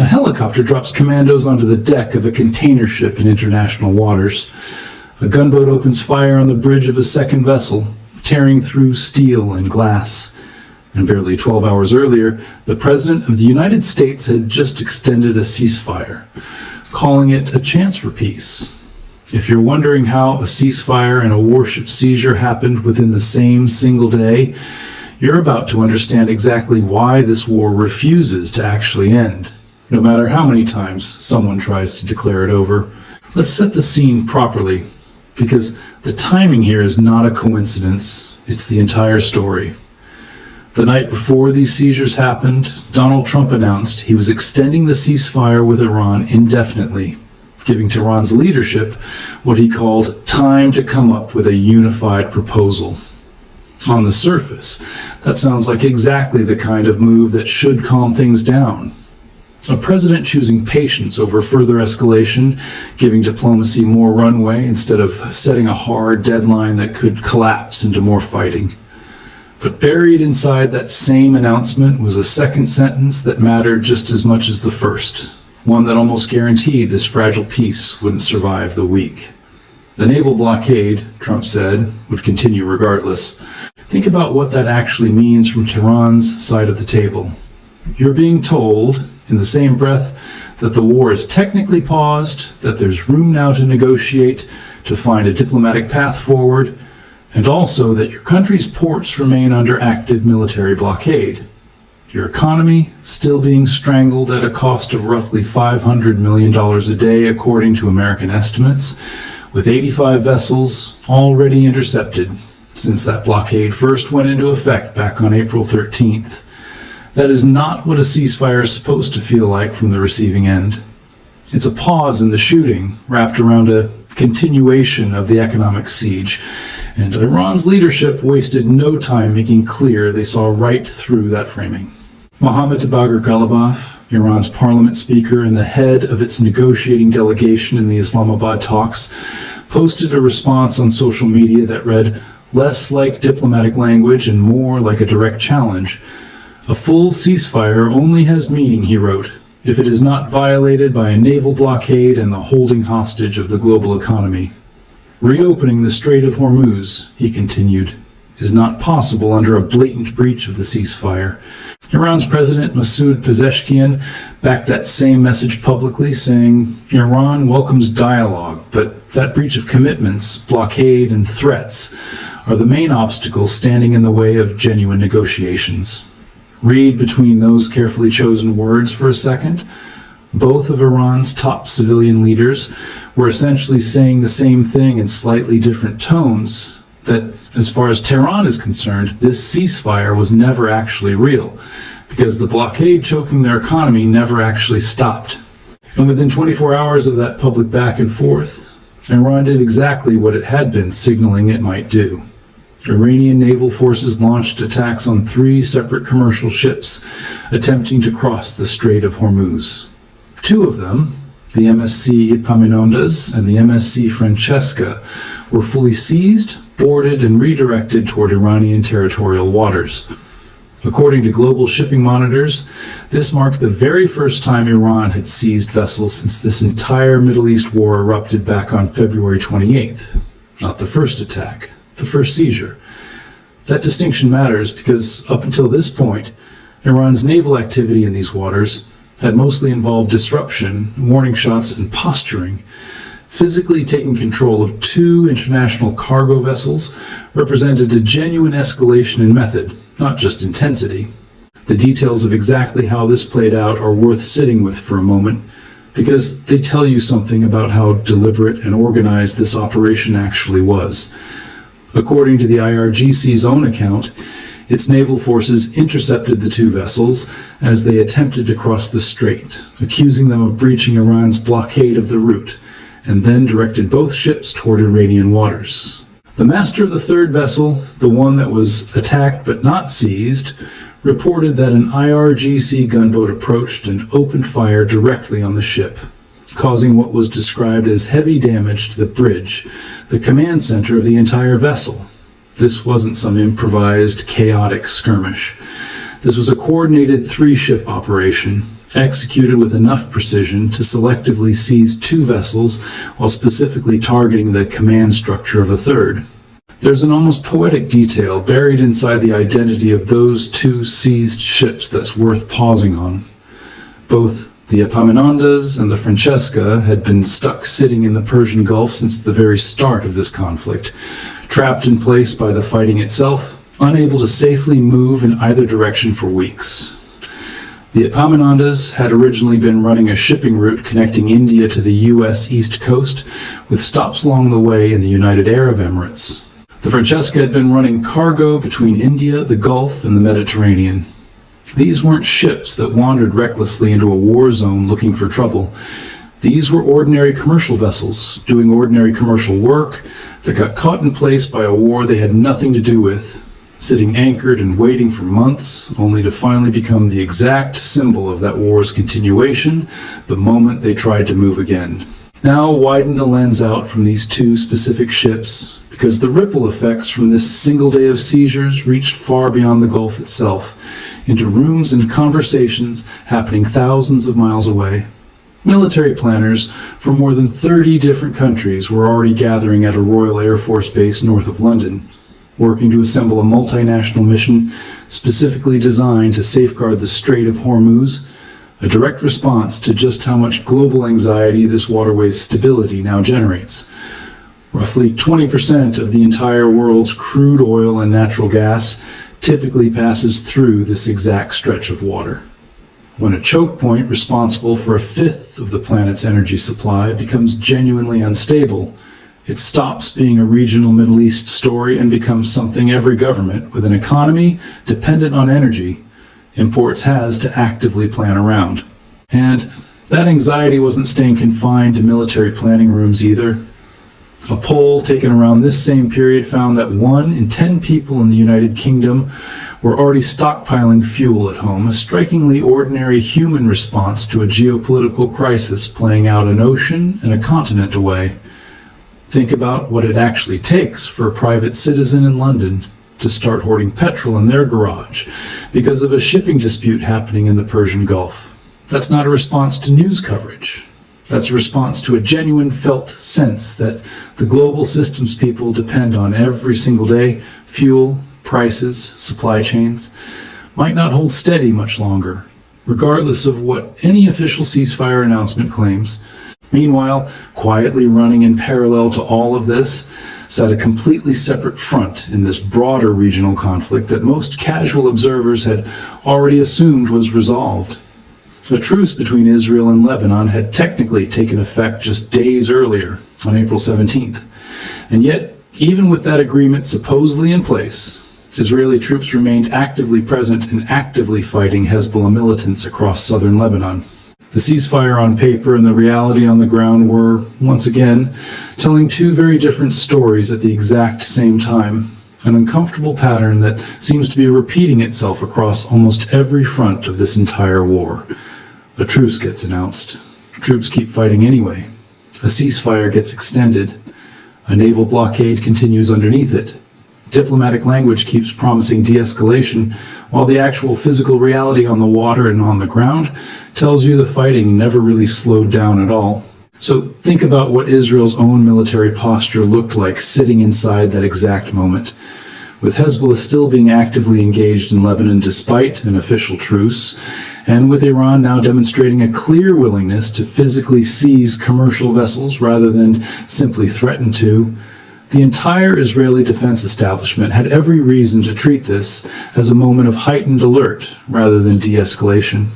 helicopter drops commandos onto the deck of a container ship in international waters. A gunboat opens fire on the bridge of a second vessel, tearing through steel and glass. And barely 12 hours earlier, the President of the United States had just extended a ceasefire, calling it a chance for peace. If you're wondering how a ceasefire and a warship seizure happened within the same single day, you're about to understand exactly why this war refuses to actually end, no matter how many times someone tries to declare it over. Let's set the scene properly, because the timing here is not a coincidence, it's the entire story. The night before these seizures happened, Donald Trump announced he was extending the ceasefire with Iran indefinitely, giving Tehran's leadership what he called time to come up with a unified proposal. On the surface, that sounds like exactly the kind of move that should calm things down. A president choosing patience over further escalation, giving diplomacy more runway instead of setting a hard deadline that could collapse into more fighting. But buried inside that same announcement was a second sentence that mattered just as much as the first, one that almost guaranteed this fragile peace wouldn't survive the week. The naval blockade, Trump said, would continue regardless. Think about what that actually means from Tehran's side of the table. You're being told, in the same breath, that the war is technically paused, that there's room now to negotiate, to find a diplomatic path forward, and also that your country's ports remain under active military blockade. Your economy still being strangled at a cost of roughly $500 million a day, according to American estimates, with 85 vessels already intercepted since that blockade first went into effect back on April 13th. That is not what a ceasefire is supposed to feel like from the receiving end. It's a pause in the shooting wrapped around a continuation of the economic siege, and Iran's leadership wasted no time making clear they saw right through that framing. Mohammad Bagher Ghalibaf, Iran's parliament speaker and the head of its negotiating delegation in the Islamabad talks, posted a response on social media that read, less like diplomatic language and more like a direct challenge. A full ceasefire only has meaning, he wrote, if it is not violated by a naval blockade and the holding hostage of the global economy. Reopening the Strait of Hormuz, he continued, is not possible under a blatant breach of the ceasefire. Iran's President Masoud Pezeshkian backed that same message publicly, saying Iran welcomes dialogue, but that breach of commitments, blockade, and threats are the main obstacles standing in the way of genuine negotiations. Read between those carefully chosen words for a second. Both of Iran's top civilian leaders were essentially saying the same thing in slightly different tones, that as far as Tehran is concerned, this ceasefire was never actually real, because the blockade choking their economy never actually stopped. And within 24 hours of that public back and forth, Iran did exactly what it had been signaling it might do. Iranian naval forces launched attacks on 3 separate commercial ships attempting to cross the Strait of Hormuz. 2 of them, the MSC Epaminondas and the MSC Francesca, were fully seized, boarded, and redirected toward Iranian territorial waters. According to global shipping monitors, this marked the very first time Iran had seized vessels since this entire Middle East war erupted back on February 28th. Not the first attack, the first seizure. That distinction matters because up until this point, Iran's naval activity in these waters had mostly involved disruption, warning shots, and posturing. Physically taking control of 2 international cargo vessels represented a genuine escalation in method, not just intensity. The details of exactly how this played out are worth sitting with for a moment, because they tell you something about how deliberate and organized this operation actually was. According to the IRGC's own account, its naval forces intercepted the 2 vessels as they attempted to cross the strait, accusing them of breaching Iran's blockade of the route, and then directed both ships toward Iranian waters. The master of the 3rd vessel, the one that was attacked but not seized, reported that an IRGC gunboat approached and opened fire directly on the ship, causing what was described as heavy damage to the bridge, the command center of the entire vessel. This wasn't some improvised, chaotic skirmish. This was a coordinated 3-ship operation, executed with enough precision to selectively seize 2 vessels while specifically targeting the command structure of a third. There's an almost poetic detail buried inside the identity of those 2 seized ships that's worth pausing on. Both the Epaminondas and the Francesca had been stuck sitting in the Persian Gulf since the very start of this conflict, trapped in place by the fighting itself, unable to safely move in either direction for weeks. The Epaminondas had originally been running a shipping route connecting India to the U.S. East Coast, with stops along the way in the United Arab Emirates. The Francesca had been running cargo between India, the Gulf, and the Mediterranean. These weren't ships that wandered recklessly into a war zone looking for trouble. These were ordinary commercial vessels, doing ordinary commercial work, that got caught in place by a war they had nothing to do with, sitting anchored and waiting for months, only to finally become the exact symbol of that war's continuation the moment they tried to move again. Now widen the lens out from these 2 specific ships, because the ripple effects from this single day of seizures reached far beyond the Gulf itself, into rooms and conversations happening thousands of miles away. Military planners from more than 30 different countries were already gathering at a Royal Air Force base north of London, working to assemble a multinational mission specifically designed to safeguard the Strait of Hormuz, a direct response to just how much global anxiety this waterway's stability now generates. Roughly 20% of the entire world's crude oil and natural gas typically passes through this exact stretch of water. When a choke point responsible for 1/5 of the planet's energy supply becomes genuinely unstable, it stops being a regional Middle East story and becomes something every government with an economy dependent on energy imports has to actively plan around. And that anxiety wasn't staying confined to military planning rooms either. A poll taken around this same period found that 1 in 10 people in the United Kingdom were already stockpiling fuel at home, a strikingly ordinary human response to a geopolitical crisis playing out an ocean and a continent away. Think about what it actually takes for a private citizen in London to start hoarding petrol in their garage because of a shipping dispute happening in the Persian Gulf. That's not a response to news coverage. That's a response to a genuine felt sense that the global systems people depend on every single day, fuel, prices, supply chains, might not hold steady much longer, regardless of what any official ceasefire announcement claims. Meanwhile, quietly running in parallel to all of this, sat a completely separate front in this broader regional conflict that most casual observers had already assumed was resolved. A truce between Israel and Lebanon had technically taken effect just days earlier, on April 17th. And yet, even with that agreement supposedly in place, Israeli troops remained actively present and actively fighting Hezbollah militants across southern Lebanon. The ceasefire on paper and the reality on the ground were, once again, telling 2 very different stories at the exact same time, an uncomfortable pattern that seems to be repeating itself across almost every front of this entire war. A truce gets announced. Troops keep fighting anyway. A ceasefire gets extended. A naval blockade continues underneath it. Diplomatic language keeps promising de-escalation, while the actual physical reality on the water and on the ground tells you the fighting never really slowed down at all. So think about what Israel's own military posture looked like sitting inside that exact moment. With Hezbollah still being actively engaged in Lebanon despite an official truce, and with Iran now demonstrating a clear willingness to physically seize commercial vessels rather than simply threaten to, the entire Israeli defense establishment had every reason to treat this as a moment of heightened alert rather than de-escalation.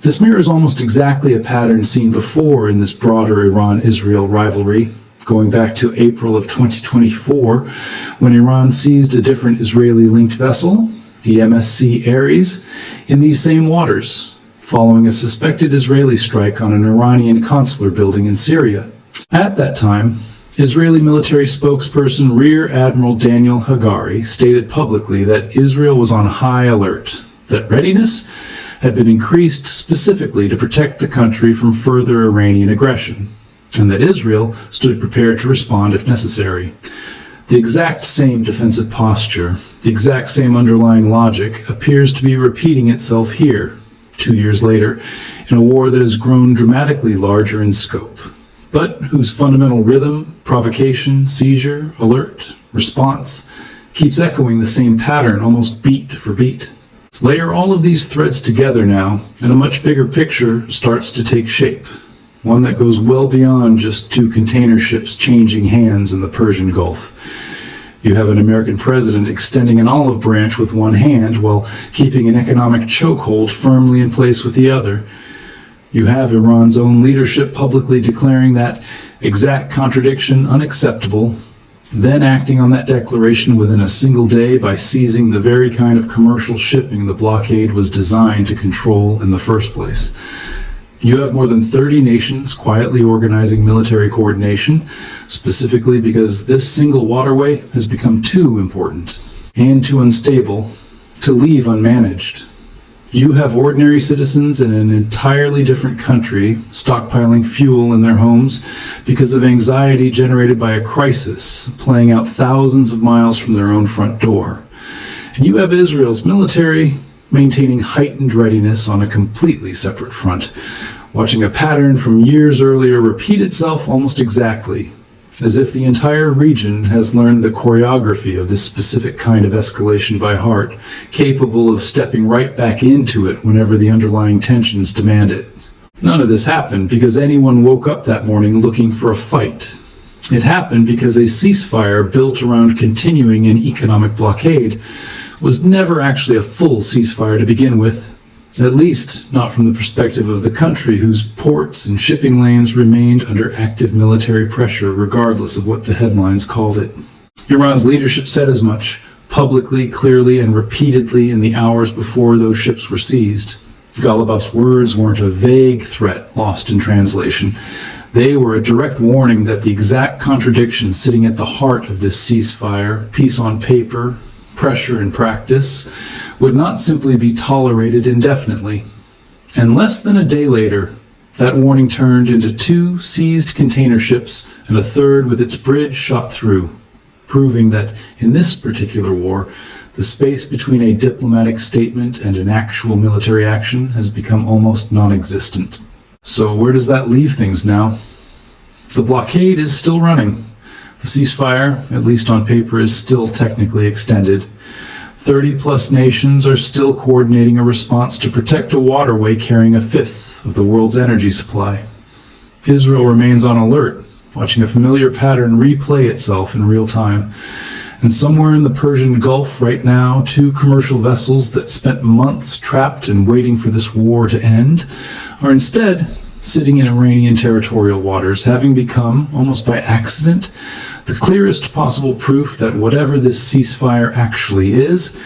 This mirrors almost exactly a pattern seen before in this broader Iran-Israel rivalry, going back to April of 2024, when Iran seized a different Israeli-linked vessel, the MSC Ares, in these same waters, following a suspected Israeli strike on an Iranian consular building in Syria. At that time, Israeli military spokesperson Rear Admiral Daniel Hagari stated publicly that Israel was on high alert, that readiness had been increased specifically to protect the country from further Iranian aggression, and that Israel stood prepared to respond if necessary. The exact same defensive posture, the exact same underlying logic appears to be repeating itself here, 2 years later, in a war that has grown dramatically larger in scope, but whose fundamental rhythm, provocation, seizure, alert, response, keeps echoing the same pattern almost beat for beat. Layer all of these threads together now, and a much bigger picture starts to take shape, one that goes well beyond just two container ships changing hands in the Persian Gulf. You have an American president extending an olive branch with one hand while keeping an economic chokehold firmly in place with the other. You have Iran's own leadership publicly declaring that exact contradiction unacceptable, then acting on that declaration within a single day by seizing the very kind of commercial shipping the blockade was designed to control in the first place. You have more than 30 nations quietly organizing military coordination, specifically because this single waterway has become too important and too unstable to leave unmanaged. You have ordinary citizens in an entirely different country stockpiling fuel in their homes because of anxiety generated by a crisis playing out thousands of miles from their own front door. And you have Israel's military maintaining heightened readiness on a completely separate front, watching a pattern from years earlier repeat itself almost exactly, as if the entire region has learned the choreography of this specific kind of escalation by heart, capable of stepping right back into it whenever the underlying tensions demand it. None of this happened because anyone woke up that morning looking for a fight. It happened because a ceasefire built around continuing an economic blockade was never actually a full ceasefire to begin with, at least not from the perspective of the country whose ports and shipping lanes remained under active military pressure regardless of what the headlines called it. Iran's leadership said as much, publicly, clearly, and repeatedly in the hours before those ships were seized. Ghalibaf's words weren't a vague threat lost in translation. They were a direct warning that the exact contradiction sitting at the heart of this ceasefire, peace on paper, pressure in practice, would not simply be tolerated indefinitely. And less than a day later, that warning turned into 2 seized container ships and a third with its bridge shot through, proving that in this particular war, the space between a diplomatic statement and an actual military action has become almost non-existent. So where does that leave things now? The blockade is still running. The ceasefire, at least on paper, is still technically extended. 30-plus nations are still coordinating a response to protect a waterway carrying a fifth of the world's energy supply. Israel remains on alert, watching a familiar pattern replay itself in real time. And somewhere in the Persian Gulf right now, 2 commercial vessels that spent months trapped and waiting for this war to end are instead sitting in Iranian territorial waters, having become, almost by accident, the clearest possible proof that whatever this ceasefire actually is,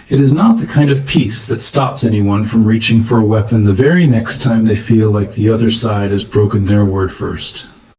it is not the kind of peace that stops anyone from reaching for a weapon the very next time they feel like the other side has broken their word first.